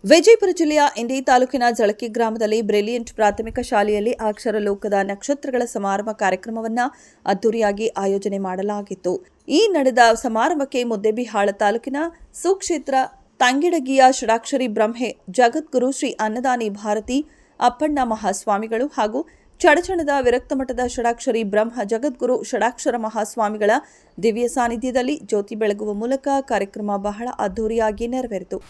ವಿಜಯಪುರ ಜಿಲ್ಲೆಯ ಇಂಡಿ ತಾಲೂಕಿನ ಜಳಕಿ ಗ್ರಾಮದಲ್ಲಿ ಬ್ರಿಲಿಯಂಟ್ ಪ್ರಾಥಮಿಕ ಶಾಲೆಯಲ್ಲಿ ಅಕ್ಷರ ಲೋಕದ ನಕ್ಷತ್ರಗಳ ಸಮಾರಂಭ ಕಾರ್ಯಕ್ರಮವನ್ನು ಅದ್ದೂರಿಯಾಗಿ ಆಯೋಜನೆ ಮಾಡಲಾಗಿತ್ತು. ಈ ನಡೆದ ಸಮಾರಂಭಕ್ಕೆ ಮುದ್ದೇಬಿಹಾಳ ತಾಲೂಕಿನ ಸುಕ್ಷೇತ್ರ ತಂಗಿಡಗಿಯ ಷಡಾಕ್ಷರಿ ಬ್ರಹ್ಮೆ ಜಗದ್ಗುರು ಶ್ರೀ ಅನ್ನದಾನಿ ಭಾರತಿ ಅಪ್ಪಣ್ಣ ಮಹಾಸ್ವಾಮಿಗಳು ಹಾಗೂ ಚಡಚಣದ ವಿರಕ್ತ ಮಠದ ಷಡಾಕ್ಷರಿ ಬ್ರಹ್ಮ ಜಗದ್ಗುರು ಷಡಾಕ್ಷರ ಮಹಾಸ್ವಾಮಿಗಳ ದಿವ್ಯ ಸಾನ್ನಿಧ್ಯದಲ್ಲಿ ಜ್ಯೋತಿ ಬೆಳಗುವ ಮೂಲಕ ಕಾರ್ಯಕ್ರಮ ಬಹಳ ಅದ್ದೂರಿಯಾಗಿ ನೆರವೇರಿತು.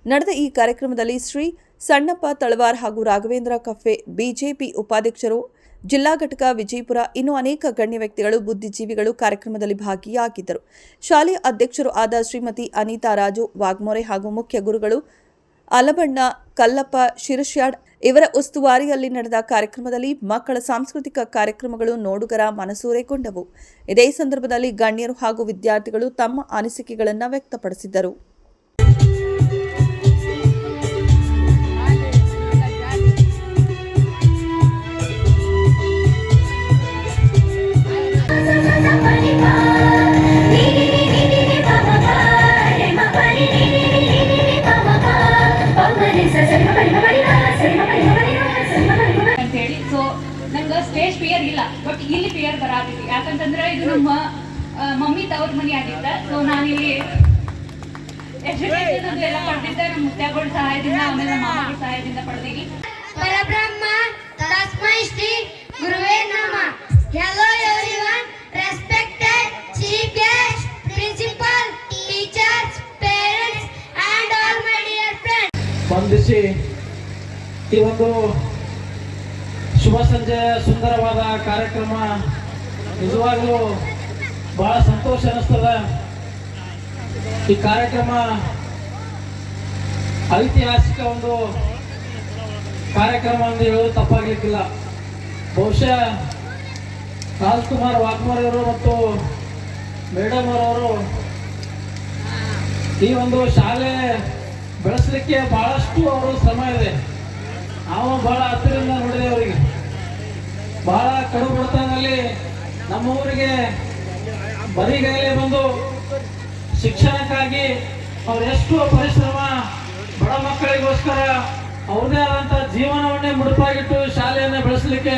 ನಡೆದ ಈ ಕಾರ್ಯಕ್ರಮದಲ್ಲಿ ಶ್ರೀ ಸಣ್ಣಪ್ಪ ತಳವಾರ್ ಹಾಗೂ ರಾಘವೇಂದ್ರ ಕಫೆ ಬಿಜೆಪಿ ಉಪಾಧ್ಯಕ್ಷರು ಜಿಲ್ಲಾ ಘಟಕ ವಿಜಯಪುರ ಇನ್ನೂ ಅನೇಕ ಗಣ್ಯ ವ್ಯಕ್ತಿಗಳು ಬುದ್ಧಿಜೀವಿಗಳು ಕಾರ್ಯಕ್ರಮದಲ್ಲಿ ಭಾಗಿಯಾಗಿದ್ದರು. ಶಾಲೆಯ ಅಧ್ಯಕ್ಷರು ಆದ ಶ್ರೀಮತಿ ಅನಿತಾ ರಾಜು ವಾಗ್ಮೋರೆ ಹಾಗೂ ಮುಖ್ಯ ಗುರುಗಳು ಅಲಬಣ್ಣ ಕಲ್ಲಪ್ಪ ಶಿರಶ್ಯಾಡ್ ಇವರ ಉಸ್ತುವಾರಿಯಲ್ಲಿ ನಡೆದ ಕಾರ್ಯಕ್ರಮದಲ್ಲಿ ಮಕ್ಕಳ ಸಾಂಸ್ಕೃತಿಕ ಕಾರ್ಯಕ್ರಮಗಳು ನೋಡುಗರ ಮನಸೂರೆಗೊಂಡವು. ಇದೇ ಸಂದರ್ಭದಲ್ಲಿ ಗಣ್ಯರು ಹಾಗೂ ವಿದ್ಯಾರ್ಥಿಗಳು ತಮ್ಮ ಅನಿಸಿಕೆಗಳನ್ನು ವ್ಯಕ್ತಪಡಿಸಿದರು. ನಂಗೆ ಸ್ಟೇಜ್ ಫಿಯರ್ ಇಲ್ಲ, ಬಟ್ ಇಲ್ಲಿ ಫಿಯರ್ ಬರಾತಿತ್ತು. ಯಾಕಂತಂದ್ರೆ ಇದು ನಮ್ಮ ಮಮ್ಮಿ ತವ್ರ ಮನಿ ಆಗಿತ್ತ. ಸೊ ನಾನಿಲ್ಲಿ ಎಜುಕೇಶನ್ ಎಲ್ಲ ಪಡೆದಿದ್ದೆ ನಮ್ಮ ಮುತ್ಯಾಗಳ ಸಹಾಯದಿಂದ, ಆಮೇಲೆ ನಮ್ಮ ಮಾಮಗಳ ಸಹಾಯದಿಂದ ಪಡೆದೀವಿ. ಪರಬ್ರಹ್ಮ ತಸ್ಮೈ ಶ್ರೀ ಗುರುವೇ ನಮಃ. Hello everyone, respected chief guest, principal, teachers, parents and all my dear friends. ಬಂದಿಸಿ ಈ ಒಂದು ಶುಭ ಸಂಜೆ ಸುಂದರವಾದ ಕಾರ್ಯಕ್ರಮ ನಿಜವಾಗ್ಲೂ ಬಹಳ ಸಂತೋಷ ಅನಿಸ್ತದ. ಈ ಕಾರ್ಯಕ್ರಮ ಐತಿಹಾಸಿಕ ಒಂದು ಕಾರ್ಯಕ್ರಮ ಎಂದು ಹೇಳೋದು ತಪ್ಪಾಗ್ಲಿಕ್ಕಿಲ್ಲ. ಬಹುಶಃ ರಾಜ್ಕುಮಾರ್ ವಾಗ್ಮೋರೆಯವರು ಮತ್ತು ಮೇಡಮ್ ಅವರವರು ಈ ಒಂದು ಶಾಲೆ ಬೆಳೆಸಲಿಕ್ಕೆ ಬಹಳಷ್ಟು ಅವರು ಶ್ರಮ ಇದೆ. ನಾವು ಬಹಳ ಹತ್ತಿರದಿಂದ ನೋಡಿದೆ. ಅವರಿಗೆ ಬಹಳ ಕಡು ಬಡತನದಲ್ಲಿ ನಮ್ಮ ಊರಿಗೆ ಬರಿಗೈಲೆ ಬಂದು ಶಿಕ್ಷಣಕ್ಕಾಗಿ ಅವ್ರು ಎಷ್ಟು ಪರಿಶ್ರಮ, ಬಡ ಮಕ್ಕಳಿಗೋಸ್ಕರ ಅವ್ರದೇ ಆದಂತ ಜೀವನವನ್ನೇ ಮುಡುಪಾಗಿಟ್ಟು ಶಾಲೆಯನ್ನು ಬೆಳೆಸಲಿಕ್ಕೆ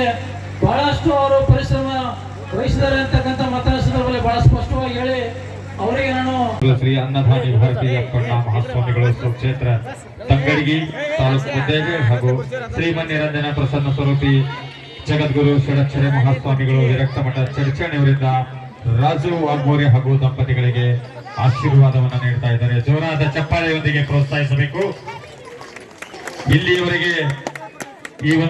ಬಹಳಷ್ಟು ಅವರು ಪರಿಶ್ರಮ ವಹಿಸಿದ್ದಾರೆ ಅಂತಕ್ಕಂಥ ಮಾತನ್ನ ಸಂದರ್ಭದಲ್ಲಿ ಬಹಳ ಸ್ಪಷ್ಟವಾಗಿ ಹೇಳಿ ಅವರಿಗೆ ನಾನು ಶ್ರೀ ಅನ್ನದಾನಿ ಭಾರತಿ ಅಪ್ಪಣ್ಣ ಮಹಾಸ್ವಾಮಿಗಳು ಸುಕ್ಷೇತ್ರ ತಂಗಡಗಿ ತಾಲೂಕು ಮುದ್ದೇಬಿಹಾಳ ಹಾಗೂ ಶ್ರೀಮನ್ನಿರಂಜನ ಪ್ರಸನ್ನ ಸ್ವರೂಪಿ ಜಗದ್ಗುರು ಷಡಾಕ್ಷರಿ ಮಹಾಸ್ವಾಮಿಗಳು ವಿರಕ್ತ ಮಠ ಚಡಚಣಿಯವರಿಂದ ರಾಜು ವಾಗ್ಮೋರೆ ಹಾಗೂ ದಂಪತಿಗಳಿಗೆ ಆಶೀರ್ವಾದವನ್ನು ನೀಡ್ತಾ ಇದ್ದಾರೆ. ಜೋರಾದ ಚಪ್ಪಾಳೆಯೊಂದಿಗೆ ಪ್ರೋತ್ಸಾಹಿಸಬೇಕು. ಇಲ್ಲಿಯವರೆಗೆ ಈ ಒಂದು